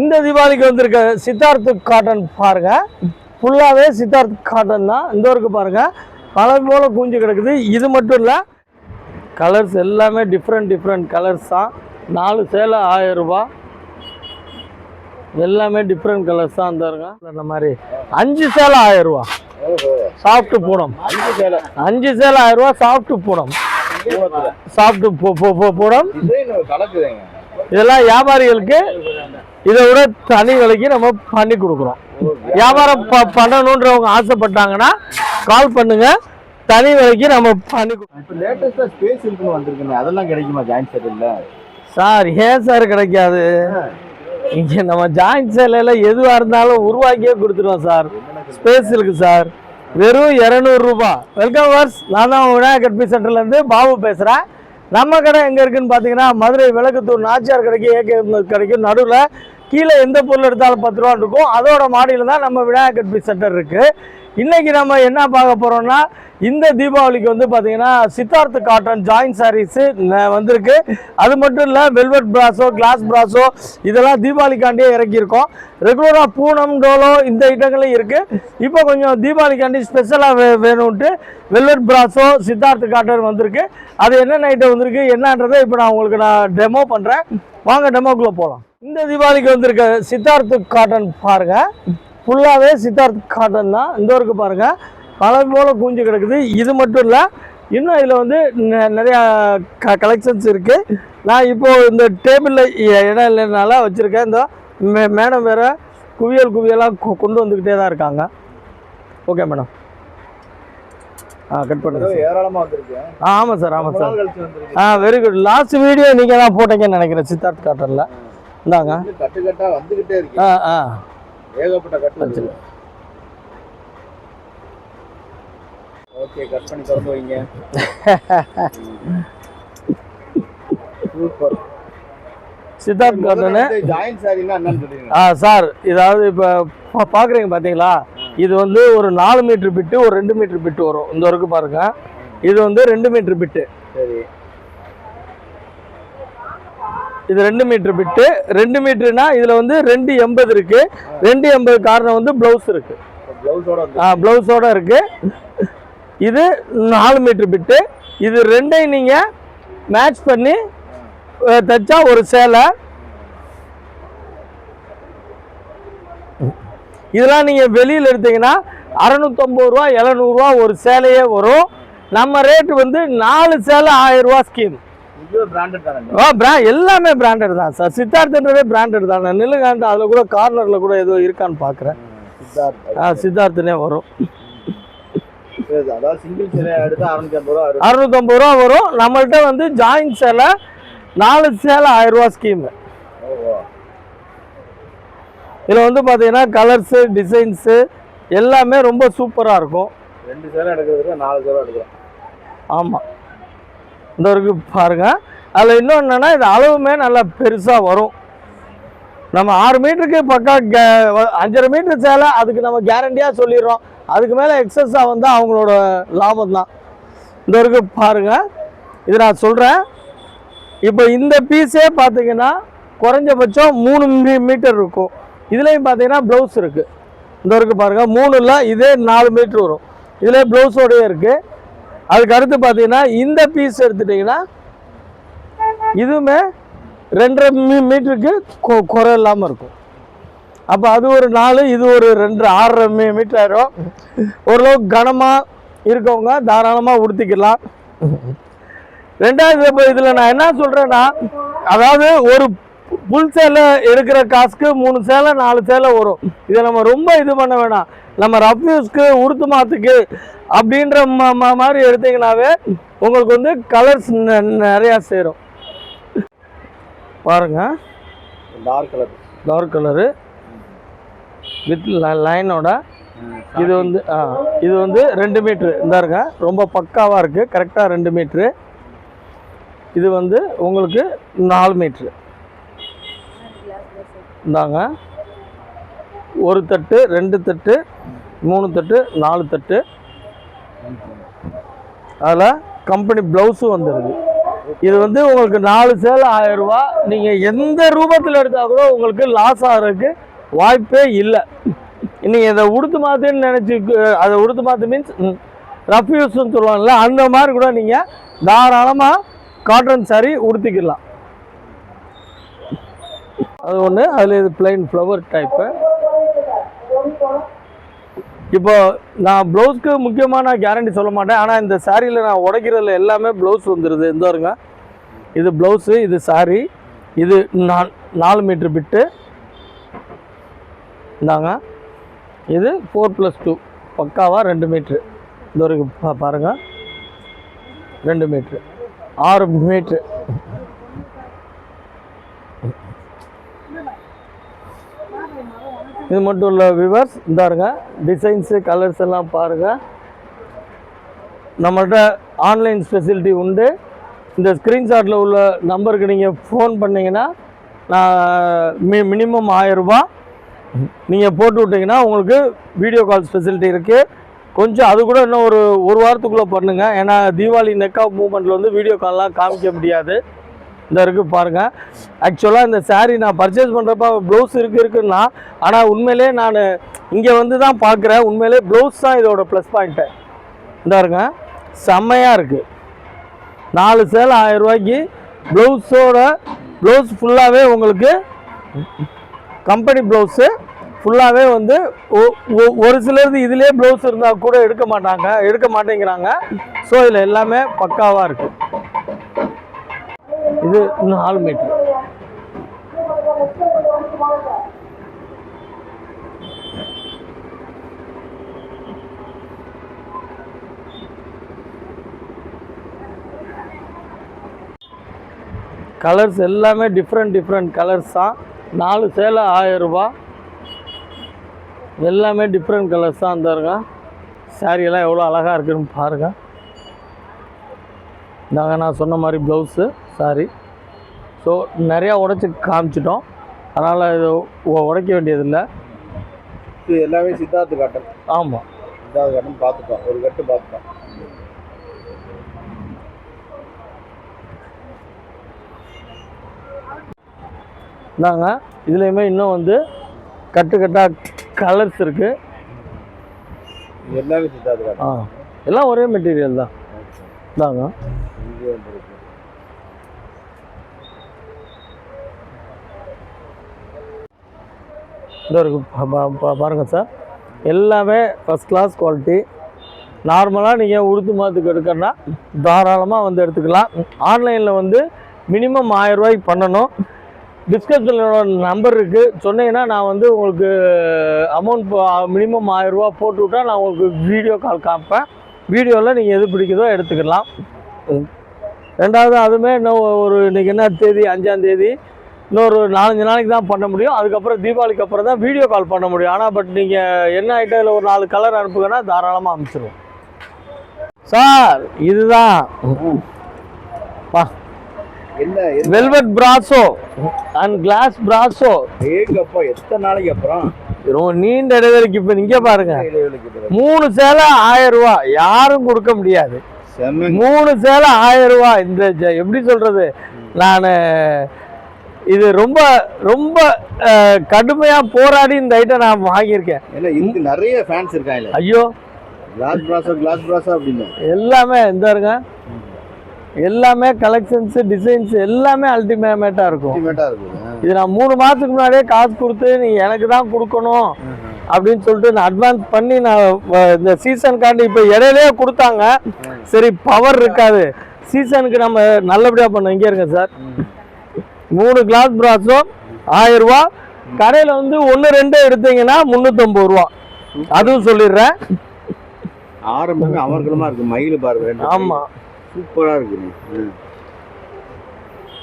இந்த தீபாவளிக்கு வந்திருக்க சித்தார்த் காட்டன் பாருங்க, ஃபுல்லாகவே சித்தார்த் காட்டன் தான். இந்த ஒருக்கு பாருங்க பல போல குஞ்சு கிடக்குது. இது மட்டும் இல்லை, கலர்ஸ் எல்லாமே டிஃப்ரெண்ட் கலர்ஸ் தான். 4 சேலை 1000 ரூபா, எல்லாமே டிஃப்ரெண்ட் கலர்ஸ் தான். இருங்க இந்த மாதிரி 5 சேலை 1000 ரூபா சாஃப்ட் பூனம். 5 சேலை 1000 ரூபா சாஃப்ட் பூனம். சாஃப்ட் பூனம் இதெல்லாம் வியாபாரிகளுக்கு இதை விட தனி விலைக்கு நம்ம பண்ணி கொடுக்குறோம். வியாபாரம் பண்ணணுன்றவங்க ஆசைப்பட்டாங்கன்னா கால் பண்ணுங்க, தனி விலைக்கு நம்ம பண்ணி கொடுக்குறோம். லேட்டஸ்டா ஸ்பேஸ் சில்க்னு வந்திருக்குங்க, அதெல்லாம் கிடைக்குமா ஜாயிண்ட் செட்டில்ல? சார் ஏன் சார் கிடைக்காது? இங்கே நம்ம ஜாயிண்ட் சேலையில் எதுவாக இருந்தாலும் உருவாக்கியே கொடுத்துருவோம் சார். ஸ்பேஸ் இருக்கு சார், வெறும் 200 ரூபா. வெல்கம் வர்ஸ், நான் தான் விநாயகர் கட் பீஸ் சென்டர்லேருந்து பாபு பேசுகிறேன். நம்ம கடை எங்கே இருக்குதுன்னு பார்த்தீங்கன்னா மதுரை விளக்குத்தூர் நாச்சியார் கடைக்கு ஏகே கடைக்கும் நடுவில் கீழே எந்த பொருள் எடுத்தாலும் 10 ரூபா இருக்கும். அதோட மாடியில் தான் நம்ம விநாயகர் கட் பீஸ் சென்டர் இருக்குது. இன்றைக்கி நம்ம என்ன பார்க்க போகிறோம்னா, இந்த தீபாவளிக்கு வந்து பார்த்தீங்கன்னா சித்தார்த் காட்டன் ஜாயின்ட் சாரீஸு வந்திருக்கு. அது மட்டும் இல்லை, வெல்வெட் பிராஸோ, கிளாஸ் பிராஸோ இதெல்லாம் தீபாவளிக்காண்டியே இறக்கியிருக்கோம். ரெகுலராக பூனம், டோலோ இந்த ஐட்டங்களும் இருக்குது. இப்போ கொஞ்சம் தீபாவளிக்காண்டி ஸ்பெஷலாக வேணும்ன்ட்டு வெல்வெட் பிராஸோ சித்தார்த் காட்டன் வந்திருக்கு. அது என்னென்ன ஐட்டம் வந்திருக்கு என்னன்றதை இப்போ நான் உங்களுக்கு டெமோ பண்ணுறேன். வாங்க டெமோக்குள்ளே போகலாம். இந்த தீபாவளிக்கு வந்திருக்க சித்தார்த் காட்டன் பாருங்கள், ஃபுல்லாகவே சித்தார்த் காட்டன் தான். இந்த ஒருக்கு பாருங்கள் பல போல குஞ்சு கிடக்குது. இது மட்டும் இல்லை, இன்னும் இதில் வந்து நிறையா கலெக்ஷன்ஸ் இருக்குது. நான் இப்போது இந்த டேபிளில் இடம் இல்லைனால வச்சுருக்கேன். இந்த மேடம் வேறு குவியலாக கொண்டு வந்துக்கிட்டே தான் இருக்காங்க. ஓகே மேடம், கட் பண்ணுங்க. ஏராளமாக வந்துருக்கு. ஆமாம் sir. Very good. Last video நீங்கள் தான் போட்டீங்கன்னு நினைக்கிறேன் சித்தார்த் காட்டனில். இந்தாங்க கட்டாக வந்துக்கிட்டே இருக்கு. ஏகப்பட்ட கட்டு வச்சு. ஓகே, கட் பண்ணி திறந்து வைங்க. சூப்பர். சித்தார்த் காட்டனு ஜாயிண்ட் சாரினா என்னன்னு சொல்றீங்க? சார், இதாவது இப்போ பார்க்குறீங்க பார்த்தீங்களா, இது வந்து ஒரு 4 மீட்டர் பிட்டு, ஒரு 2 மீட்டர் பிட்டு வரும். இந்த வரைக்கும் பாருங்க, இது வந்து 2 மீட்டர் பிட்டு. சரி, இது 2 மீட்டர் பிட்டு. 2 மீட்டர்னா இதில் வந்து 280 இருக்கு. 280 காரணம் வந்து ப்ளவுஸ் இருக்கு, ப்ளவுஸோட இருக்கு. இது 4 மீட்டர் பிட்டு. இது ரெண்டையும் நீங்கள் மேட்ச் பண்ணி தைச்சா ஒரு சேலை. இதெல்லாம் நீங்கள் வெளியில் எடுத்தீங்கன்னா 650 ரூபா 700 ரூபா ஒரு சேலையே வரும். நம்ம ரேட்டு வந்து 4 சேலை 1000 ரூபா ஸ்கீம். எல்லாமே பிராண்டட் தான் சார். சித்தார்த்ன்றதே பிராண்டட் தானே. நிலுகாண்டு அதில் கூட கார்னரில் கூட ஏதோ இருக்கான்னு பார்க்குறேன். சித்தார்த்துனே வரும். 650 ரூபா வரும். நம்மள்கிட்ட வந்து ஜாயிண்ட் சேலை 4 சேலை 1000 ரூபா ஸ்கீம். இதில் வந்து பார்த்தீங்கன்னா கலர்ஸு, டிசைன்ஸு எல்லாமே ரொம்ப சூப்பராக இருக்கும். 2 சேலை எடுக்கிறதுக்கு 4 சேலை எடுக்கிறோம். ஆமாம், இந்த வரைக்கும் பாருங்கள். அதில் இன்னொன்று என்னென்னா, இது அளவுமே நல்லா பெருசாக வரும். நம்ம 6 மீட்டருக்கு பக்கா 5.5 மீட்டர் சேலை அதுக்கு நம்ம கேரண்டியாக சொல்லிடுறோம். அதுக்கு மேலே எக்ஸஸாக வந்தால் அவங்களோட லாபம் தான். இந்த வரைக்கும் பாருங்கள், இது நான் சொல்கிறேன். இப்போ இந்த பீஸே பார்த்தீங்கன்னா குறைஞ்சபட்சம் 3 மீட்டர் இருக்கும். இதுலேயும் பார்த்தீங்கன்னா ப்ளவுஸ் இருக்குது. இந்த வரைக்கும் பாருங்கள், 3 இல்லை, இதே 4 மீட்ரு வரும். இதிலே ப்ளவுஸோடையே இருக்குது. அதுக்கு அடுத்து பார்த்தீங்கன்னா இந்த பீஸ் எடுத்துட்டிங்கன்னா இதுவுமே 2.5 மீட்டருக்கு குறை இல்லாமல் இருக்கும். அப்போ அது ஒரு 4, இது ஒரு 2, 6.5 மீட்டர் ஆயிரும். ஓரளவுக்கு கனமாக இருக்கவங்க தாராளமாக உடுத்திக்கலாம். ரெண்டாவது, இப்போ இதில் நான் என்ன சொல்கிறேன்னா, அதாவது ஒரு புல் சேலை எடுக்கிற காசுக்கு 3 சேலை 4 சேலை வரும். இதை நம்ம ரொம்ப இது பண்ண வேணாம். நம்ம ரஃப் யூஸ்க்கு, உடுத்து மாத்துக்கு அப்படின்ற மாதிரி எடுத்தீங்கன்னாவே உங்களுக்கு வந்து கலர்ஸ் நிறையா சேரும். பாருங்க, டார்க் கலரு வித் லைனோட. இது வந்து 2 மீட்ரு. இந்தாருங்க, ரொம்ப பக்காவாக இருக்குது, கரெக்டாக 2 மீட்ரு. இது வந்து உங்களுக்கு 4 மீட்ரு. இந்தாங்க, 1 தட்டு, 2 தட்டு, 3 தட்டு, 4 தட்டு. அதில் கம்பெனி ப்ளவுஸும் வந்துடுது. இது வந்து உங்களுக்கு 4 சேலை 1000 ரூபா. நீங்க எந்த ரூபத்தில் எடுத்தா கூட உங்களுக்கு லாஸ் ஆகிறதுக்கு வாய்ப்பே இல்லை. நீங்க இதை உடுத்து மாத்துன்னு நினைச்சு அதை உடுத்து மாத்து மீன்ஸ் ரஃப் யூஸ்ன்னு சொல்லுவாங்கல்ல, அந்த மாதிரி கூட நீங்க தாராளமா காட்டன் சாரி உடுத்திக்கலாம். அது ஒன்று. அதில் இது பிளைன் ஃப்ளவர் டைப்பு. இப்போ நான் ப்ளவுஸ்க்கு முக்கியமாக நான் கேரண்டி சொல்ல மாட்டேன். ஆனால் இந்த சாரியில் நான் உடைக்கிறதுல எல்லாமே ப்ளவுஸ் வந்துடுது. இந்த வருங்க, இது ப்ளவுஸு, இது சாரி, இது 4 மீட்ரு பிட்டு இந்தாங்க. இது 4+2 பக்காவாக 2 மீட்ரு. இந்த வரைக்கும் பாருங்கள், 2 மீட்ரு 6 மீட்ரு. இது மட்டும் இல்லை வியூவர்ஸ், இந்தாருங்க டிசைன்ஸு கலர்ஸ் எல்லாம் பாருங்கள். நம்மள்கிட்ட ஆன்லைன் ஃபெசிலிட்டி உண்டு. இந்த ஸ்க்ரீன்ஷாட்டில் உள்ள நம்பருக்கு நீங்கள் ஃபோன் பண்ணிங்கன்னா நான் மினிமம் 1000 ரூபா நீங்கள் போட்டு விட்டிங்கன்னா உங்களுக்கு வீடியோ கால்ஸ் ஃபெசிலிட்டி இருக்குது. கொஞ்சம் அது கூட இன்னும் ஒரு வாரத்துக்குள்ளே பண்ணுங்கள். ஏன்னா தீபாவளி நெக் ஆஃப் மூமெண்ட்டில் வந்து வீடியோ கால்லாம் காமிக்க முடியாது. இந்த இருக்குது பாருங்கள். ஆக்சுவலாக இந்த சாரீ நான் பர்ச்சேஸ் பண்ணுறப்ப ப்ளவுஸ் இருக்குன்னா, ஆனால் உண்மையிலே நான் இங்கே வந்து தான் பார்க்குறேன். உண்மையிலே ப்ளவுஸ் தான் இதோட ப்ளஸ் பாயிண்ட்டு. இந்த இருங்க, செம்மையாக இருக்குது. 4 சேலை 1000 ரூபாய்க்கு ப்ளவுஸ் ஃபுல்லாகவே உங்களுக்கு கம்பெனி ப்ளவுஸு ஃபுல்லாகவே வந்து ஒரு சிலருக்கு இதிலே ப்ளவுஸ் இருந்தால் கூட எடுக்க மாட்டேங்கிறாங்க. ஸோ இதில் எல்லாமே பக்காவாக இருக்குது. இது 4 மீட்டர். கலர்ஸ் எல்லாமே டிஃப்ரெண்ட் கலர்ஸ் தான். 4 சேலை 1000 ரூபா. எல்லாமே டிஃப்ரெண்ட் கலர்ஸ் தான். இருங்க, சாரியெல்லாம் எவ்வளோ அழகாக இருக்குதுன்னு பாருங்கள். இதாங்க நான் சொன்ன மாதிரி ப்ளவுஸு சாரி. ஸோ நிறையா உடைச்சி காமிச்சிட்டோம், அதனால் இது உடைக்க வேண்டியதில்லை. இது எல்லாமே சித்தார்த்து காட்டன். ஆமாம், சித்தார்த்து காட்டன் பார்த்துட்டோம், ஒரு கட்டு பார்த்துட்டோம். இதாங்க இதுலேயுமே இன்னும் வந்து கட்டாக கலர்ஸ் இருக்குது. எல்லாமே சித்தார்த்து காட்டன். எல்லாம் ஒரே மெட்டீரியல் தான். இதாங்க இந்த இருக்குது பாருங்கள் சார். எல்லாமே ஃபஸ்ட் கிளாஸ் குவாலிட்டி. நார்மலாக நீங்கள் உடுத்து மாற்றுக்கு எடுக்கணும்னா தாராளமாக வந்து எடுத்துக்கலாம். ஆன்லைனில் வந்து மினிமம் 1000 ரூபாய்க்கு பண்ணணும். டிஸ்கிரிப்ஷனில் நம்பர் இருக்குது, சொன்னீங்கன்னா நான் வந்து உங்களுக்கு அமௌண்ட் மினிமம் 1000 ரூபா போட்டு விட்டா நான் உங்களுக்கு வீடியோ கால் காமிப்பேன். வீடியோவில் நீங்கள் எது பிடிக்குதோ எடுத்துக்கலாம். ரெண்டாவது அதுவுமே இன்னும் இன்றைக்கி என்ன தேதி, 5ஆம் தேதி, இன்னொரு 4-5 நாளைக்கு தான் பண்ண முடியும். அதுக்கப்புறம் தீபாவளிக்கு அப்புறம் தான் வீடியோ கால் பண்ண முடியும். ஆனால் பட் நீங்கள் என்ன ஐட்டம் இல்லை ஒரு 4 கலர் அனுப்புங்கன்னா தாராளமாக அனுப்பிச்சிடுவோம் சார். இதுதான் என்ன velvet Brasso and glass Brasso. ஏங்கப்பா, எத்தனை நாளைக்கு அப்புறம் ரொம்ப நீண்ட இடைவெளிக்கு. இப்போ நீங்கள் பாருங்க, 3 சேலை 1000 ரூபா யாரும் கொடுக்க முடியாது. 3 சேலை 1000 ரூபா. இந்த எப்படி சொல்றது, நான் இது ரொம்ப ரொம்ப கடுமையாக போராடி இந்த ஐட்டம் நான் வாங்கியிருக்கேன். ஏன்னா இதுக்கு நிறைய ஃபேன்ஸ் இருக்காங்க. ஐயோ, கிளாஸ் பிராஸா அப்படின்னு எல்லாமே இந்த இருங்க, எல்லாமே கலெக்ஷன்ஸ் டிசைன்ஸ் எல்லாமே அல்டிமேட்டாக இருக்கும். இது நான் 3 மாதத்துக்கு முன்னாடியே காசு கொடுத்து நீங்கள் எனக்கு தான் கொடுக்கணும் அப்படின்னு சொல்லிட்டு நான் அட்வான்ஸ் பண்ணி நான் இந்த சீசனுக்காண்டி இப்போ இடையிலேயே கொடுத்தாங்க. சரி, பவர் இருக்காது, சீசனுக்கு நம்ம நல்லபடியாக பண்ணோம். இங்கே இருங்க சார், 3 கிளாஸ் பிராஸோ 1000 ரூபா. கடையில் வந்து 1-2 எடுத்தீங்கன்னா 350 ரூபா. அதுவும் சொல்லிடுறேன். ஆரம்பமே அமர்க்கலமா இருக்கு. மயில் பாருங்க. ஆமா, சூப்பரா இருக்கு.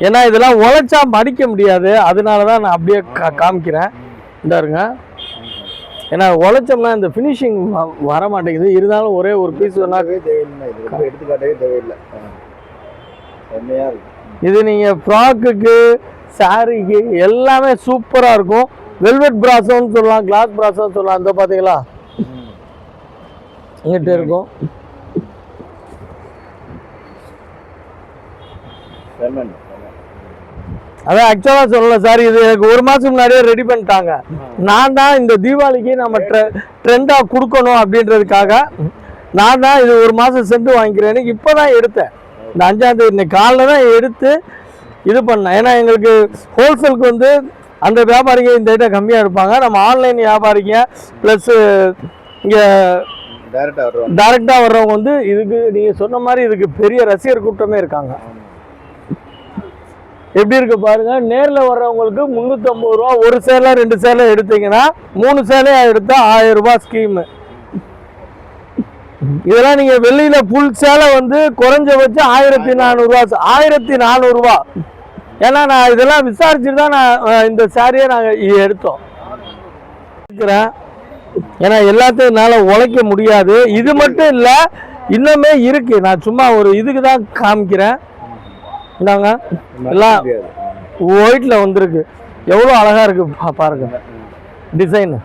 ஏன்னா இதெல்லாம் உழைச்சா மடிக்க முடியாது, அதனாலதான் நான் அப்படியே காமிக்கிறேன். இந்த இருங்க, ஏன்னா உழைச்சோம்னா இந்த ஃபினிஷிங் வர மாட்டேங்குது. இருந்தாலும் ஒரே ஒரு பீஸ் சொன்னாவே தேவையில்லை, எடுத்துக்காட்டவே தேவையில்லை. செம்மையா இருக்கு. இது நீங்கள் ஃப்ராக்குக்கு சாரிக்கு எல்லாமே சூப்பராக இருக்கும். வெல்வெட் பிராசோன்னு சொல்லலாம், கிளாஸ் பிராசோன்னு சொல்லலாம். இந்த பார்த்தீங்களா இங்கிட்ட இருக்கும். அதான் ஆக்சுவலாக சொல்லல சார், இது எனக்கு ஒரு மாதம் முன்னாடியே ரெடி பண்ணிட்டாங்க. நான் தான் இந்த தீபாவளிக்கு நம்ம ட்ரெண்டாக கொடுக்கணும் அப்படின்றதுக்காக நான் தான் இது ஒரு மாதம் சென்று வாங்கிக்கிறேன்னு இப்போ தான் எடுத்தேன். இந்த 5ஆம் தேதி இன்னைக்கு காலைல தான் எடுத்து இது பண்ணேன். ஏன்னா எங்களுக்கு ஹோல்சேலுக்கு வந்து அந்த வியாபாரிங்க இந்த ஐட்டம் கம்மியாக இருப்பாங்க. நம்ம ஆன்லைன் வியாபாரிங்க ப்ளஸ் இங்கே டைரெக்டாக வர்றவங்க வந்து இதுக்கு நீங்கள் சொன்ன மாதிரி இதுக்கு பெரிய ரசிகர் கூட்டமே இருக்காங்க. எப்படி இருக்கு பாருங்க. நேரில் வர்றவங்களுக்கு 350 ரூபா, ஒரு சேலை 2 சேலை எடுத்தீங்கன்னா 3 சேலையாக எடுத்தா 1000 ரூபாய் ஸ்கீமு. இதெல்லாம் நீங்க வெளியில ஃபுல் சேலை வந்து குறைஞ்சபட்சம் 1400 ரூபா, 1400 ரூபா. ஏன்னா நான் இதெல்லாம் விசாரிச்சுட்டு தான் நான் இந்த சாரியை நாங்கள் எடுத்தோம். ஏன்னா எல்லாத்தையும் என்னால் உழைக்க முடியாது. இது மட்டும் இல்லை, இன்னுமே இருக்கு. நான் சும்மா ஒரு இதுக்கு தான் காமிக்கிறேன். இந்தாங்க, எல்லாம் ஒயிட்ல வந்திருக்கு. எவ்வளோ அழகா இருக்கு பாருங்க டிசைன்.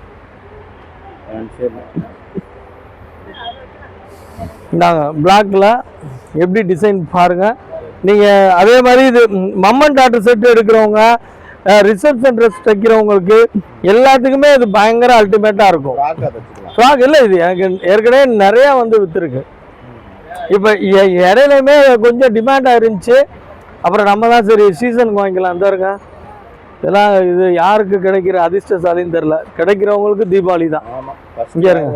இந்தாங்க பிளாக்ல எப்படி டிசைன் பாருங்க. நீங்க அதே மாதிரி இது மம்மன் டாட்டர் செட் எடுக்கிறவங்க, ரிசப்ஷன் ட்ரெஸ் தைக்கிறவங்களுக்கு எல்லாத்துக்குமே இது பயங்கர அல்டிமேட்டா இருக்கும். ஃப்ராக் இல்லை, இது எனக்கு ஏற்கனவே நிறைய வந்து வித்துருக்கு. இப்போ இடையிலுமே கொஞ்சம் டிமாண்டாக இருந்துச்சு. அப்புறம் நம்ம தான் சரி சீசனுக்கு வாங்கிக்கலாம் தருங்க. இதெல்லாம் இது யாருக்கு கிடைக்கிற அதிர்ஷ்டசாலின்னு தெரில. கிடைக்கிறவங்களுக்கு தீபாவளி தான். இங்கே இருங்க,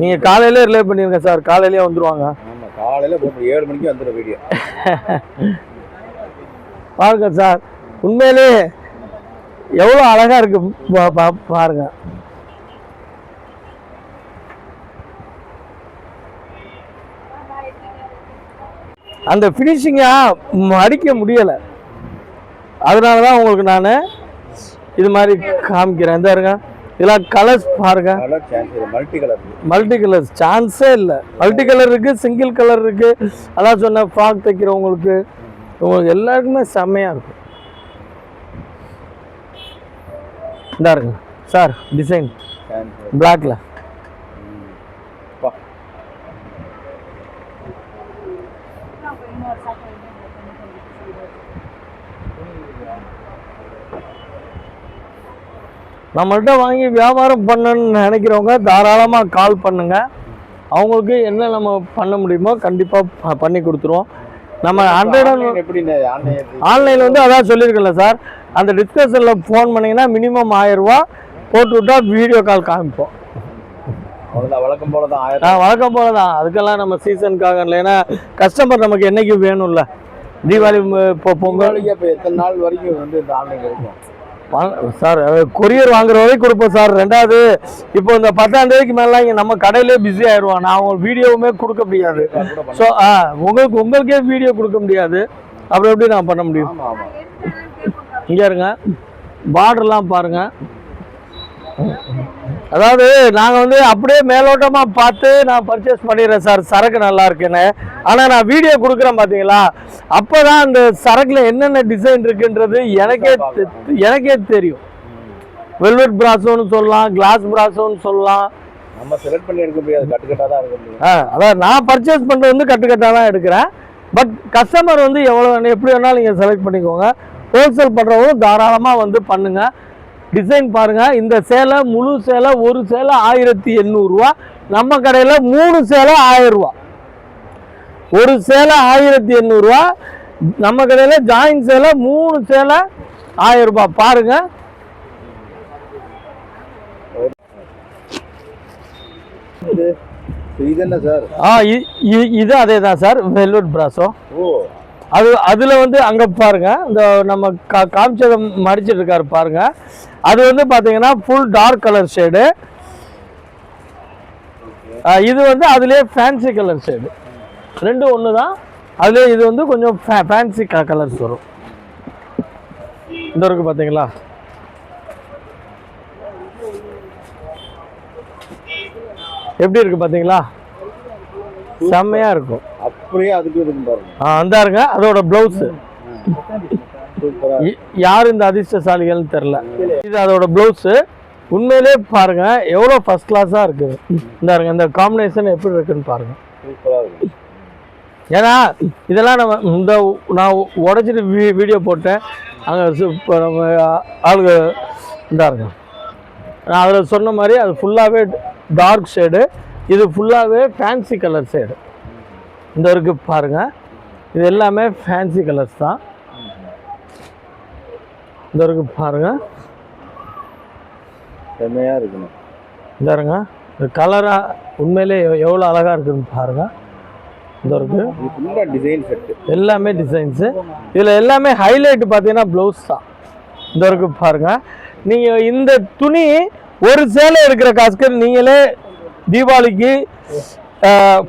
நீங்கள் காலையிலே ரிலே பண்ணிருங்க சார். காலையிலே வந்துடுவாங்க. காலையில் 7 மணிக்கு வந்துடும் வீடியோ. பாருங்க சார், உண்மையிலே எவ்வளோ அழகாக இருக்கு பாருங்க. அந்த ஃபினிஷிங்காக அடிக்க முடியலை. அதனால தான் உங்களுக்கு நான் இது மாதிரி காமிக்கிறேன். இந்த இருங்க, இதெல்லாம் கலர்ஸ் பாருங்க. மல்டி கலர்ஸ் சான்ஸே இல்லை. மல்டி கலர் இருக்கு, சிங்கிள் கலர் இருக்கு. அதான் சொன்ன ஃப்ராக் தைக்கிறவங்களுக்கு உங்களுக்கு எல்லாருக்குமே செம்மையாக இருக்கும். இந்த இருங்க சார் டிசைன் பிளாக்ல. நம்மள்கிட்ட வாங்கி வியாபாரம் பண்ணணும்னு நினைக்கிறவங்க தாராளமாக கால் பண்ணுங்க. அவங்களுக்கு என்ன நம்ம பண்ண முடியுமோ கண்டிப்பாக பண்ணி கொடுத்துருவோம். நம்ம 100 ஆன்லைனில் வந்து அதான் சொல்லியிருக்கல சார், அந்த டிஸ்கஷனில் ஃபோன் பண்ணிங்கன்னா மினிமம் 1000 ரூபா போட்டு விட்டா வீடியோ கால் காமிப்போம். வழக்கம் போல தான். வழக்கம் போல தான். அதுக்கெல்லாம் நம்ம சீசனுக்காக இல்லை. ஏன்னா கஸ்டமர் நமக்கு என்னைக்கு வேணும்ல. தீபாவளி இப்போ பொங்கல் எத்தனை நாள் வரைக்கும் வந்து இந்த ஆன்லைன் இருக்கும் சார்? கொரியர் வாங்குற வரைக்கும் கொடுப்போம் சார். ரெண்டாவது இப்போ இந்த 10ஆம் தேதிக்கு மேலாம் இங்கே நம்ம கடையிலே பிஸி ஆயிடுவோம். நான் உங்களுக்கு வீடியோவுமே கொடுக்க முடியாது. ஸோ உங்களுக்கே வீடியோ கொடுக்க முடியாது. அப்புறம் எப்படி நான் பண்ண முடியும்? இங்கே இருங்க, பார்டர்லாம் பாருங்க. அதாவது நாங்கள் வந்து அப்படியே மேலோட்டமாக பார்த்து நான் பர்ச்சேஸ் பண்ணிடுறேன் சார், சரக்கு நல்லா இருக்குன்னு. ஆனால் நான் வீடியோ கொடுக்குறேன் பார்த்தீங்களா, அப்போ தான் அந்த சரக்கில் என்னென்ன டிசைன் இருக்குன்றது எனக்கே தெரியும். வெல்வெட் பிராசோன்னு சொல்லலாம், கிளாஸ் பிராசோன்னு சொல்லலாம். நம்ம செலக்ட் பண்ணி எடுக்க முடியாது, கட்டுக்கட்டாக தான் எடுக்க முடியும். அதாவது நான் பர்ச்சேஸ் பண்ணுறது வந்து கட்டுக்கட்டாக தான் எடுக்கிறேன். பட் கஸ்டமர் வந்து எவ்வளோ எப்படி வேணாலும் நீங்கள் செலக்ட் பண்ணிக்கோங்க. ஹோல்சேல் பண்ணுறவங்களும் தாராளமாக வந்து பண்ணுங்கள். டிசைன் பாருங்க. இந்த சேலை முழு சேலை, ஒரு சேலை 1800 ரூபா. நம்ம கடையில் 3 சேலை 1000 ரூபா. ஒரு சேலை 1800 ரூபா. நம்ம கடையில் ஜாயின் சேலை 3 சேலை 1000 ரூபாய். பாருங்க. இது என்ன சார்? இது அதே தான் சார், வெல்வெட் பிராசோ. அதுல வந்து அங்க பாருங்க, இந்த நம்ம காமிச்சதை மடிச்சிட்டு இருக்காரு பாருங்க. அது வந்து பாத்தீங்கன்னா ஃபுல் டார்க் கலர் ஷேடு. இது வந்து அதுலயே ஃபேன்சி கலர் ஷேடு. ரெண்டும் ஒன்று தான். அதுல இது வந்து கொஞ்சம் ஃபேன்சி கலர்ஸ் வரும். இந்த இருக்கு பாத்தீங்களா? எப்படி இருக்கு பாத்தீங்களா? செம்மையா இருக்கும். அப்படியே அதுக்கு இருக்கு பாருங்க. அந்த இருங்க, அதோட பிளவுஸ். யார் இந்த அதிர்ஷ்டசாலிகள்னு தெரியல. இது அதோட பிளவுஸ். உண்மையிலே பாருங்க எவ்வளோ ஃபர்ஸ்ட் கிளாஸா இருக்கு. இந்த இருங்க, இந்த காம்பினேஷன் எப்படி இருக்குன்னு பாருங்க. ஏன்னா இதெல்லாம் நம்ம இந்த நான் உடச்சிட்டு வீடியோ போட்டேன் அங்கே இப்போ நம்ம ஆளுங்க இதாக இருக்கும். நான் அதில் சொன்ன மாதிரி அது ஃபுல்லாகவே டார்க் ஷேடு, இது ஃபுல்லாகவே ஃபேன்சி கலர் ஷேடு. இந்த இருக்கு பாருங்கள், இது எல்லாமே ஃபேன்சி கலர்ஸ் தான். இந்த இருக்கு பாருங்கள், செம்மையாக இருக்கணும். இந்த இருங்க, இந்த கலராக உண்மையிலே எவ்வளோ அழகாக இருக்குதுன்னு பாருங்கள். இந்த இருக்கு டிசைன் செட்டு எல்லாமே டிசைன்ஸு. இதில் எல்லாமே ஹைலைட் பார்த்தீங்கன்னா ப்ளவுஸ் தான். இந்த இருக்கு பாருங்கள். நீங்கள் இந்த துணி ஒரு சேலை எடுக்கிற காசுக்கு நீங்களே தீபாவளிக்கு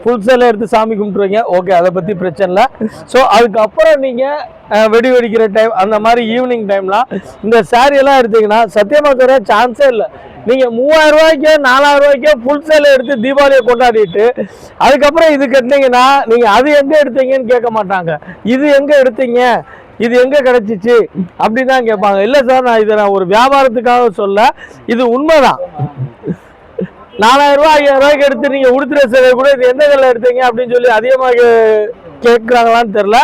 ஃபுல் சேலை எடுத்து சாமி கும்பிட்டுருவீங்க. ஓகே, அதை பற்றி பிரச்சனை இல்லை. ஸோ அதுக்கப்புறம் நீங்கள் வெடி வெடிக்கிற டைம் அந்த மாதிரி ஈவினிங் டைம்லாம் இந்த சாரியெல்லாம் எடுத்தீங்கன்னா சத்தியமாக தர சான்ஸே இல்லை. நீங்கள் 3000 ரூபாய்க்கோ 4000 ரூபாய்க்கோ ஃபுல் சேலை எடுத்து தீபாவளியை கொண்டாடிட்டு அதுக்கப்புறம் இது கட்டினீங்கன்னா நீங்கள் அது எங்கே எடுத்தீங்கன்னு கேட்க மாட்டாங்க. இது எங்கே எடுத்தீங்க, இது எங்கே கிடச்சிச்சு அப்படி தான் கேட்பாங்க. இல்லை சார், நான் ஒரு வியாபாரத்துக்காக சொல்ல, இது உண்மைதான். 4000 ரூபா 5000 ரூபாய்க்கு எடுத்து நீங்கள் உடுத்துற சேலை கூட இது எந்த கல்ல எடுத்தீங்க அப்படின்னு சொல்லி அதிகமாக கேட்குறாங்களான்னு தெரில.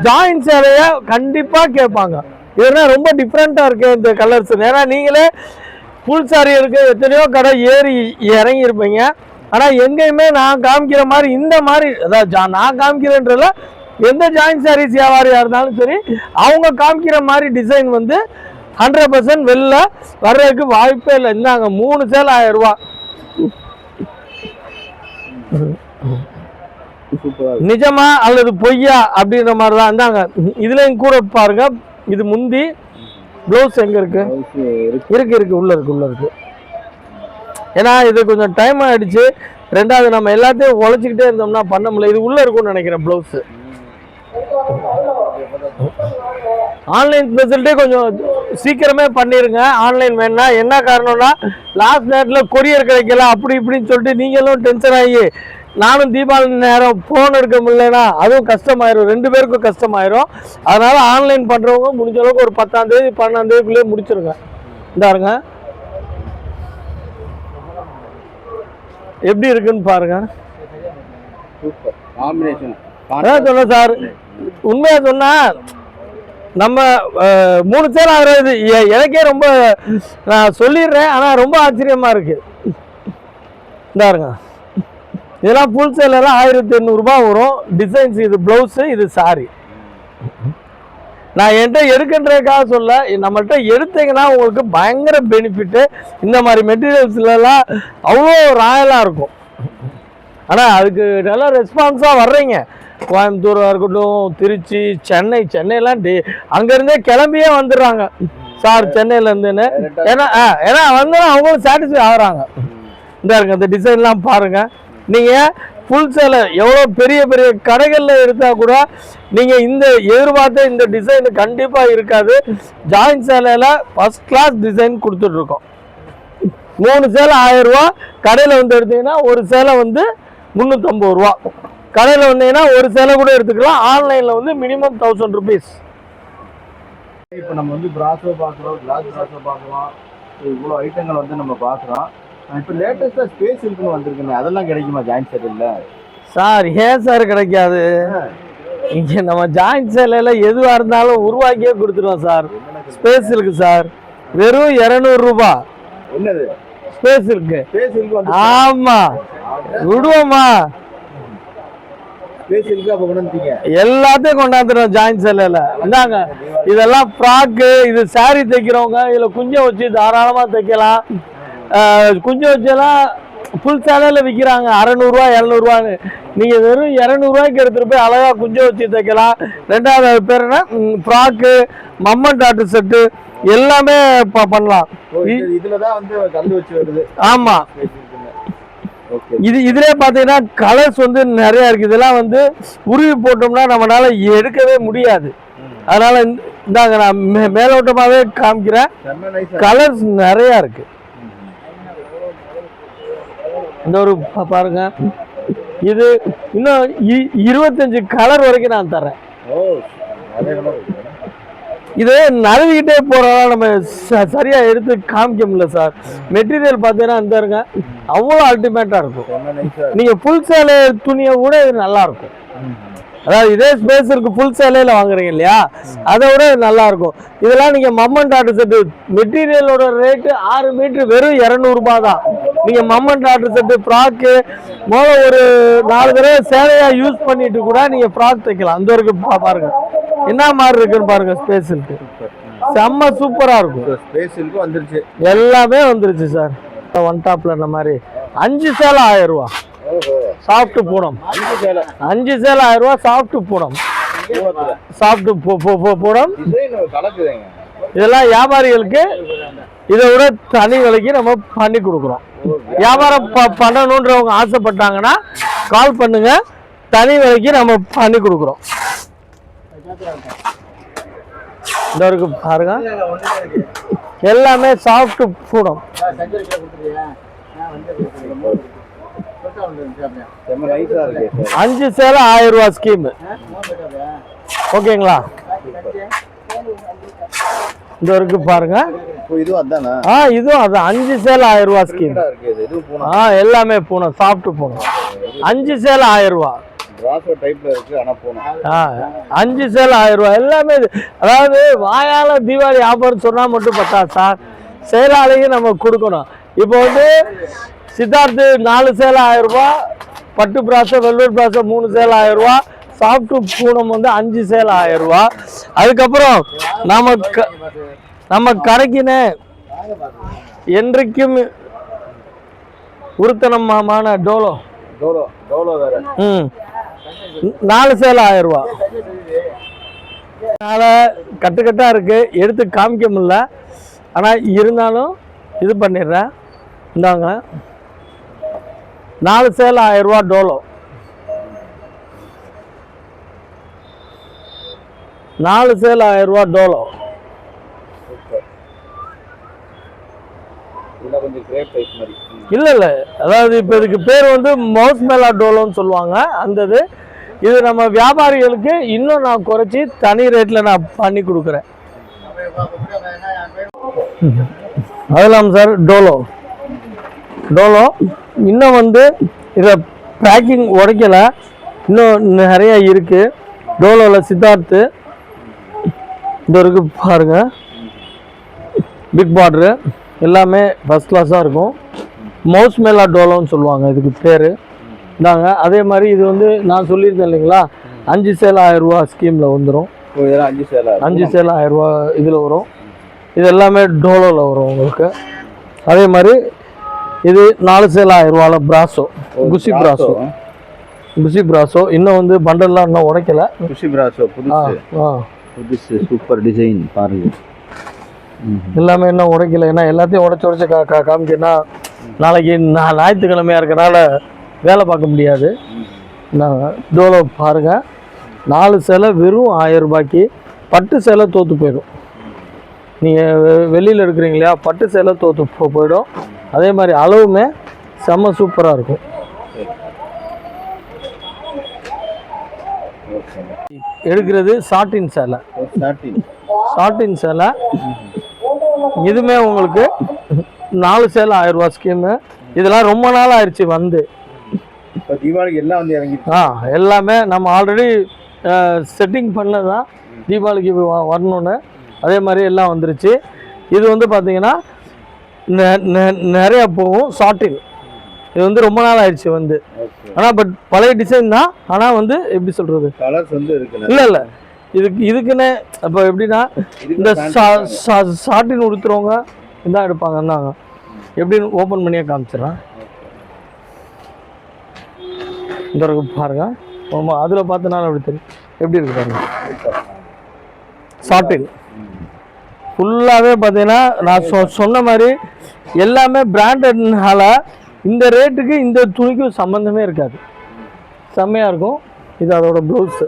ஜாயின் சேலையை கண்டிப்பாக கேட்பாங்க. இதுனா ரொம்ப டிஃப்ரெண்ட்டாக இருக்கு இந்த கலர்ஸ். ஏன்னா நீங்களே ஃபுல் சாரி இருக்கு, எத்தனையோ கடை ஏறி இறங்கி இருப்பீங்க. ஆனால் எங்கேயுமே நான் காமிக்கிற மாதிரி இந்த மாதிரி, அதாவது நான் காமிக்கிறேன்றல எந்த ஜாயின் சாரீஸ் வியாபாரியாக இருந்தாலும் சரி, அவங்க காமிக்கிற மாதிரி டிசைன் வந்து 100% வெளில வர்றதுக்கு வாய்ப்பே இல்லை. இந்தாங்க 3 சேலை 1000 ரூபா. நிஜமா அல்லது பொய்யா அப்படின்ற மாதிரி தான். இந்தாங்க இதுலயும் கூட பாருங்க, இது முந்தி. ப்ளவுஸ் எங்க இருக்கு? இருக்கு உள்ள இருக்கு. ஏன்னா இது கொஞ்சம் டைம் ஆயிடுச்சு. ரெண்டாவது நம்ம எல்லாத்தையும் உழைச்சிக்கிட்டே இருந்தோம்னா பண்ண முடியல. இது உள்ள இருக்கும்னு நினைக்கிறேன் ப்ளவுஸ். ஆன்லைன் ஃபெசிலிட்டி கொஞ்சம் சீக்கிரமே பண்ணிருங்க. ஆன்லைன் வேணா என்ன காரணம்னா லாஸ்ட் நேரத்தில் கொரியர் கிடைக்கல அப்படி இப்படின்னு சொல்லிட்டு நீங்களும் டென்ஷன் ஆகி நானும் தீபாவளி நேரம் ஃபோன் எடுக்க முடியலன்னா அதுவும் கஷ்டமாயிரும், 2 பேருக்கும் கஷ்டமாயிரும். அதனால ஆன்லைன் பண்றவங்க முடிஞ்ச அளவுக்கு ஒரு 10ஆம் தேதி 12ஆம் தேதிக்குள்ளே முடிச்சிருங்க. இந்தாருங்க எப்படி இருக்குன்னு பாருங்க. அதான் சொன்ன சார், உண்மையா சொன்னா நம்ம 3 சேலை ஆகிறது எனக்கே ரொம்ப, நான் சொல்லிடுறேன், ஆனால் ரொம்ப ஆச்சரியமா இருக்கு. இந்தாருங்க இதெல்லாம் ஃபுல் சேலெல்லாம் 1800 ரூபாய் வரும். டிசைன்ஸ், இது ப்ளவுஸு, இது சாரி. நான் என்கிட்ட எடுக்கின்றதுக்காக சொல்ல, நம்மள்கிட்ட எடுத்தீங்கன்னா உங்களுக்கு பயங்கர பெனிஃபிட்டு. இந்த மாதிரி மெட்டீரியல்ஸ்லாம் அவ்வளோ ராயலாக இருக்கும். ஆனால் அதுக்கு நல்லா ரெஸ்பான்ஸாக வர்றீங்க. கோயம்புத்தூராக இருக்கட்டும், திருச்சி, சென்னையெல்லாம் அங்கேருந்தே கிளம்பியே வந்துடுறாங்க சார் சென்னையிலேருந்துன்னு. ஏன்னா வந்து அவங்களும் சாட்டிஸ்ஃபை ஆகுறாங்க. இந்த இருங்க இந்த டிசைன்லாம் பாருங்கள். நீங்கள் ஃபுல் சேலை எவ்வளோ பெரிய பெரிய கடைகளில் எடுத்தால் கூட நீங்கள் இந்த எதிர்பார்த்த இந்த டிசைன் கண்டிப்பாக இருக்காது. ஜாயின் சேலையில் ஃபஸ்ட் கிளாஸ் டிசைன் கொடுத்துட்ருக்கோம். 3 சேலை 1000 ரூபா. கடையில் வந்து எடுத்தீங்கன்னா ஒரு சேலை வந்து 350 ரூபா. கடையில் வந்தீங்கன்னா ஒரு சேலை கூட எடுத்துக்கலாம். ஆன்லைனில் வந்து மினிமம் 1000 ருபீஸ். இப்போ நம்ம வந்து பிராசோ பார்க்குறோம், கிளாஸ் பிராசோ பார்க்குறோம், இவ்வளோ ஐட்டங்கள் வந்து நம்ம பார்க்குறோம். இப்போ லேட்டஸ்ட்டாக ஸ்பேஸ் இருக்குன்னு வந்திருக்குங்க, அதெல்லாம் கிடைக்குமா ஜாயின் சேலையில்? சார் ஏன் சார் கிடைக்காது? இங்கே நம்ம ஜாயின் சேலையில் எதுவாக இருந்தாலும் உருவாக்கியே கொடுத்துருவோம் சார். ஸ்பேஸ் இருக்கு சார், வெறும் 200 ரூபா. என்னது ஸ்பேஸ் இருக்கு? ஸ்பேஸ் இருக்கு. ஆமாம், விடுவோமா? எல்லாத்தையும் கொண்டாந்துடும் ஜாயின் சேலையில. இந்தாங்க இதெல்லாம் ஃப்ராக்கு, இது சாரி தைக்கிறவங்க இதில் குஞ்சம் வச்சு தாராளமாக தைக்கலாம். குஞ்சம் வச்செல்லாம் ஃபுல் சேலையில் விற்கிறாங்க 600 ரூபா 700 ரூபான்னு. நீங்கள் வெறும் 200 ரூபாய்க்கு எடுத்துகிட்டு போய் அழகாக குஞ்சம் வச்சு தைக்கலாம். ரெண்டாவது பேர் என்ன, ஃப்ராக்கு, மம்மன் டாட்டு செட்டு எல்லாமே பண்ணலாம். இதுலதான் வந்து கல்லு வச்சு வருது. ஆமாம், இதுலேயே பார்த்தீங்கன்னா கலர்ஸ் வந்து நிறையா இருக்குது. இதெல்லாம் வந்து உருவி போட்டோம்னா நம்மளால எடுக்கவே முடியாது. அதனால இந்தாங்க நான் மேலோட்டமாகவே காமிக்கிறேன். கலர்ஸ் நிறையா இருக்கு. இந்த ஒரு பாருங்க, இது இன்னும் 25 கலர் வரைக்கும் நான் தரேன். இது நழுவிக்கிட்டே போறதால நம்ம சரியா எடுத்து காமிக்க முடியல சார். மெட்டீரியல் பார்த்தீங்கன்னா இந்த இருங்க அவ்வளோ அல்டிமேட்டா இருக்கும். நீங்க ஃபுல் சேலை துணியை கூட இது நல்லா இருக்கும். அதாவது இதே ஸ்பேஸ் இருக்கு ஃபுல் சேலையில் வாங்குறீங்க இல்லையா, அதை விட நல்லா இருக்கும். இதெல்லாம் நீங்கள் மம்மன் டாட்டர் செட்டு மெட்டீரியலோட ரேட்டு 6 மீட்டர் வெறும் 200 ரூபாய் தான். நீங்கள் மம்மன் டாட்டர் செட்டு ஃப்ராக்கு ஒரு 4 தடவை சேலையாக யூஸ் பண்ணிட்டு கூட நீங்கள் ஃப்ராக் தைக்கலாம். அந்த வரைக்கும் பாருங்க என்ன மாதிரி இருக்குன்னு பாருங்க. ஸ்பேஸ் இருக்கு செம்ம சூப்பராக இருக்கும். ஸ்பேஸ் இருக்கு வந்துருச்சு, எல்லாமே எல்லாமே வந்துருச்சு சார். ஒன் டாப்ல இந்த மாதிரி 5 சேலை 1000 ரூபா சாஃப்ட் பூனம். 5 சேலை 1000 ரூபா சாஃப்ட் பூனம். சாஃப்ட் பூனம் இதெல்லாம் வியாபாரிகளுக்கு இதை விட தனி விலைக்கு நம்ம பண்ணி கொடுக்குறோம். வியாபாரம் பண்ணணுன்றவங்க ஆசைப்பட்டாங்கன்னா கால் பண்ணுங்க, தனி விலைக்கு நம்ம பண்ணி கொடுக்குறோம். இந்த இருக்கு பாருங்க, எல்லாமே சாஃப்ட் பூனம். 5 சேலை 1000 ரூபா ஸ்கீம். ஓகேங்களா? இந்த இருக்கு பாருங்க, இதுவும் அதான் 5 சேலை 1000 ரூபா ஸ்கீம். எல்லாமே பூனம், சாஃப்ட் பூனம். 5 சேலை 1000 ரூபா. 5 சேலை 1000 ரூபா எல்லாமே. அதாவது வாயால தீபாவளி ஆஃபர் சொன்னா மட்டும் பத்தா சார், செயலாளையும் நம்ம கொடுக்கணும். இப்போ வந்து சித்தார்த்து 4 சேலை 1000 ரூபா, பட்டு பிராசோ வெள்ளூர் பிராசோ 3 சேலை 1000 ரூபா, சாஃப்ட் பூனம் வந்து 5 சேலை 1000 ரூபா. அதுக்கப்புறம் நம்ம கடைக்குன்னு என்றைக்கும் உருத்தனமான டோலோ 4 சேலை 1000 ரூபா. அதனால கட்டுக்கட்டா இருக்கு, எடுத்து காமிக்க முடியல. ஆனா இருந்தாலும் இது பண்ணிடுறேன். இந்தாங்க 4 சேலை 1000 ரூபா டோலோ. 4 சேலை 1000 ரூபா டோலோ. இல்ல இல்ல, அதாவது இப்ப இதுக்கு பேர் வந்து மவுஸ் மேலா டோலோன்னு சொல்லுவாங்க. அந்த இது நம்ம வியாபாரிகளுக்கு இன்னும் நான் குறைச்சி தனி ரேட்ல நான் பண்ணி கொடுக்குறேன். அதெல்லாம் சார் டோலோ இன்னும் வந்து இதை பேக்கிங் உடைக்கல, இன்னும் நிறைய இருக்கு. டோலோவில் சித்தார்த்து இந்த இருக்கு பாருங்க, பிக் பார்டரு எல்லாமே ஃபர்ஸ்ட் கிளாஸாக இருக்கும். மவுஸ் மேலா டோலோன்னு சொல்லுவாங்க இதுக்கு பேர். இந்தாங்க அதே மாதிரி இது வந்து நான் சொல்லியிருந்தேன் இல்லைங்களா, 5 சேலை 1000 ரூபா ஸ்கீமில் வந்துடும். 5 சேலை 1000 ரூபா இதில் வரும். இது எல்லாமே டோலோவில் வரும் உங்களுக்கு. அதே மாதிரி இது 4 சேலை 1000 ரூபாவில் பிராசோ, குஷி பிராசோ இன்னும் வந்து பண்டல்லாம் இன்னும் உடைக்கல. குஷி பிராசோ புதுசு சூப்பர் டிசைன் பாருங்க. எல்லாமே இன்னும் உடைக்கல, ஏன்னா எல்லாத்தையும் உடைச்சு காமிக்கன்னா நாளைக்கு ஞாயிற்றுக்கிழமையாக இருக்கனால வேலை பார்க்க முடியாது. டோலோ பாருங்க, 4 சேலை வெறும் 1000 ரூபாய்க்கு. பட்டு சேலை தோற்று போயிடும். நீங்கள் வெளியில் எடுக்கிறீங்க இல்லையா, பட்டு சேலை தோற்று போயிடும். அதே மாதிரி அளவுமே செம்ம சூப்பராக இருக்கும். எடுக்கிறது சாட்டின் சேலை. இதுவுமே உங்களுக்கு 4 சேலை 1000 ரூபா ஸ்கீமு. இதெல்லாம் ரொம்ப நாள் ஆயிடுச்சு வந்து. தீபாவளிக்கு எல்லாம் வந்து இறங்கி எல்லாமே நம்ம ஆல்ரெடி செட்டிங் பண்ணதான் தீபாவளிக்கு வரணும்னு. அதே மாதிரி எல்லாம் வந்துருச்சு. இது வந்து பார்த்தீங்கன்னா நிறைய போகும் சாட்டின். இது வந்து ரொம்ப நாள் ஆயிடுச்சு வந்து. ஆனால் பட் பழைய டிசைன் தான். ஆனால் வந்து எப்படி சொல்கிறது, கலர்ஸ் வந்து இருக்கு. இல்லை இதுக்குன்னு அப்போ எப்படின்னா இந்த சாட்டின் உடுத்துறவங்க இதான் எடுப்பாங்கன்னாங்க. எப்படின்னு ஓப்பன் பண்ணியே காமிச்சிடறேன். இந்த பாருங்க, அதில் பார்த்தனால அப்படி தெரியும். எப்படி இருக்கு பாருங்க, சாட்டின் ஃபுல்லாகவே பார்த்தீங்கன்னா நான் சொன்ன மாதிரி எல்லாமே பிராண்டட்னால இந்த ரேட்டுக்கு இந்த துணிக்கும் சம்மந்தமே இருக்காது. செம்மையாக இருக்கும். இது அதோட ப்ளவுஸு.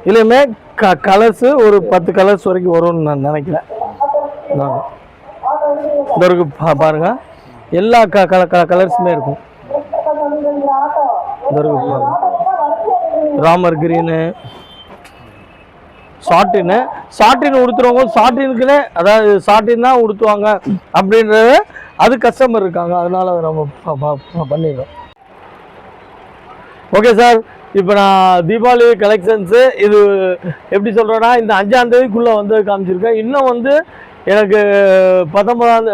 இதுலையுமே கலர்ஸு ஒரு 10 கலர்ஸ் வரைக்கும் வரும்னு நான் நினைக்கிறேன். இந்த இருக்கு பாருங்க, எல்லா கலர்ஸுமே இருக்கும். இந்த இருக்கு பாருங்க, ராமர் கிரீனு, சாட்டின் உடுத்துறவங்க சாட்டினுக்குன்னே, அதாவது சாட்டின் தான் உடுத்துவாங்க அப்படின்றது அது கஸ்டமர் இருக்காங்க. அதனால அதை நம்ம பண்ணிடுறோம். ஓகே சார், இப்போ நான் தீபாவளி கலெக்ஷன்ஸு இது எப்படி சொல்கிறேன்னா இந்த 5ஆம் தேதிக்குள்ளே வந்து காமிச்சிருக்கேன். இன்னும் வந்து எனக்கு 19ஆம்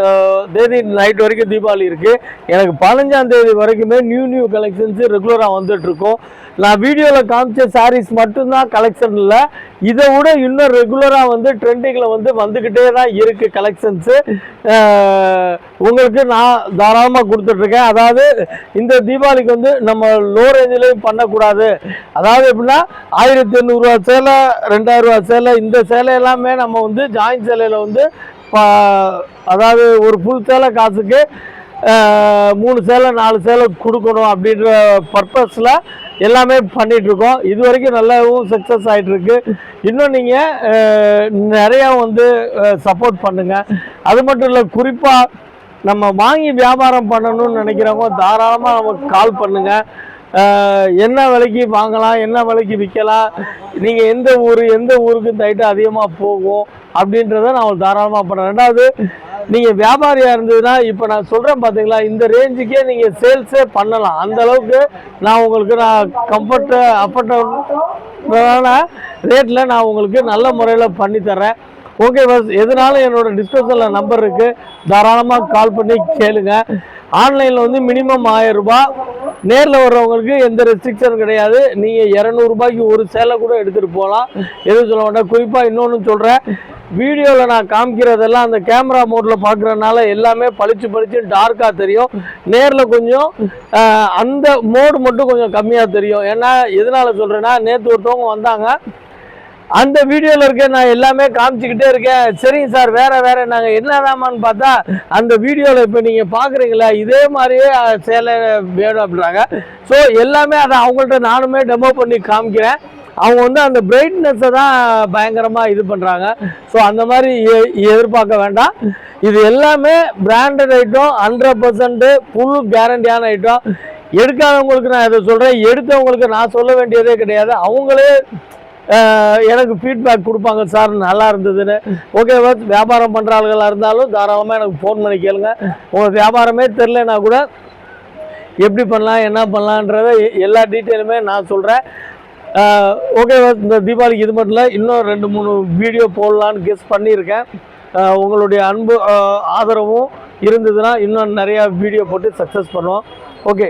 தேதி நைட் வரைக்கும் தீபாவளி இருக்குது. எனக்கு 15ஆம் தேதி வரைக்குமே நியூ கலெக்ஷன்ஸு ரெகுலராக வந்துட்டுருக்கோம். நான் வீடியோவில் காமிச்ச சாரீஸ் மட்டும்தான் கலெக்ஷன் இல்லை, இதை விட இன்னும் ரெகுலராக வந்து ட்ரெண்டிங்கில் வந்து வந்துக்கிட்டே தான் இருக்குது கலெக்ஷன்ஸு. உங்களுக்கு நான் தாராளமாக கொடுத்துட்ருக்கேன். அதாவது இந்த தீபாவளிக்கு வந்து நம்ம லோ ரேஞ்சிலையும் பண்ணக்கூடாது. அதாவது எப்படின்னா 1800 சேலை, 2000 சேலை, இந்த சேலை எல்லாமே நம்ம வந்து ஜாயின்ட் சேலையில் வந்து அதாவது ஒரு ஃபுல் சேலை காசுக்கு 3 சேலை 4 சேலை கொடுக்கணும் அப்படின்ற பர்பஸில் எல்லாமே பண்ணிகிட்ருக்கோம். இது வரைக்கும் நல்லாவும் சக்ஸஸ் ஆகிட்டுருக்கு. இன்னும் நீங்கள் நிறையா வந்து சப்போர்ட் பண்ணுங்கள். அது மட்டும் இல்லை, குறிப்பாக நம்ம வாங்கி வியாபாரம் பண்ணணும்னு நினைக்கிறவங்க தாராளமாக நமக்கு கால் பண்ணுங்கள். என்ன விலைக்கு வாங்கலாம், என்ன விலைக்கு விற்கலாம், நீங்கள் எந்த ஊருக்கு இந்த ஐட்டம் அதிகமாக போகும் அப்படின்றத நான் தாராளமாக பண்ணுறேன். ரெண்டாவது, நீங்கள் வியாபாரியாக இருந்ததுன்னா இப்போ நான் சொல்கிறேன் பார்த்தீங்களா, இந்த ரேஞ்சுக்கே நீங்கள் சேல்ஸே பண்ணலாம். அந்த அளவுக்கு நான் உங்களுக்கு அஃபோர்டபுளான ரேட்டில் நான் உங்களுக்கு நல்ல முறையில் பண்ணித்தரேன். ஓகே பஸ், எதுனாலும் என்னோட டிஸ்கிரிப்ஷனில் நம்பர் இருக்குது, தாராளமாக கால் பண்ணி கேளுங்க. ஆன்லைனில் வந்து மினிமம் 1000 ரூபாய், நேரில் வர்றவங்களுக்கு எந்த ரெஸ்ட்ரிக்ஷன் கிடையாது. நீங்கள் 200 ரூபாய்க்கு ஒரு சேலை கூட எடுத்துகிட்டு போகலாம், எதுவும் சொல்ல மாட்டேன். குறிப்பாக இன்னொன்று சொல்கிறேன், வீடியோவில் நான் காமிக்கிறதெல்லாம் அந்த கேமரா மோடில் பார்க்குறதுனால எல்லாமே பளிச்சு டார்க்காக தெரியும். நேரில் கொஞ்சம் அந்த மோடு மட்டும் கொஞ்சம் கம்மியாக தெரியும். ஏன்னா எதனால் சொல்கிறேன்னா, நேற்று ஒருத்தவங்க வந்தாங்க, அந்த வீடியோவில் இருக்க நான் எல்லாமே காமிச்சிக்கிட்டே இருக்கேன். சரிங்க சார், வேறு நாங்கள் என்னதாமான்னு பார்த்தா அந்த வீடியோவில் இப்போ நீங்கள் பார்க்குறீங்களா இதே மாதிரியே சேலை வேணும் அப்படின்றாங்க. ஸோ எல்லாமே அதை அவங்கள்ட்ட நானுமே டெமோ பண்ணி காமிக்கிறேன். அவங்க வந்து அந்த பிரைட்னஸை தான் பயங்கரமாக இது பண்ணுறாங்க. ஸோ அந்த மாதிரி எதிர்பார்க்க வேண்டாம். இது எல்லாமே பிராண்டட் ஐட்டம், 100% ஃபுல் கேரண்டியான ஐட்டம். எடுக்காதவங்களுக்கு நான் இதை சொல்கிறேன், எடுத்தவங்களுக்கு நான் சொல்ல வேண்டியதே கிடையாது. அவங்களே எனக்கு ஃபீட்பேக் கொடுப்பாங்க, சார் நல்லா இருந்ததுன்னு. ஓகே, வியாபாரம் பண்ணுற ஆளுகளாக இருந்தாலும் தாராளமாக எனக்கு ஃபோன் பண்ணி கேளுங்க. உங்களுக்கு வியாபாரமே தெரிலனா கூட எப்படி பண்ணலாம், என்ன பண்ணலான்றத எல்லா டீட்டெயிலுமே நான் சொல்கிறேன். ஓகே, இந்த தீபாவளிக்கு இது மட்டும் இல்லை, இன்னும் 2-3 வீடியோ போடலான்னு கெஸ் பண்ணியிருக்கேன். உங்களுடைய அன்பு ஆதரவும் இருந்ததுன்னா இன்னும் நிறையா வீடியோ போட்டு சக்ஸஸ் பண்ணுவோம். ஓகே.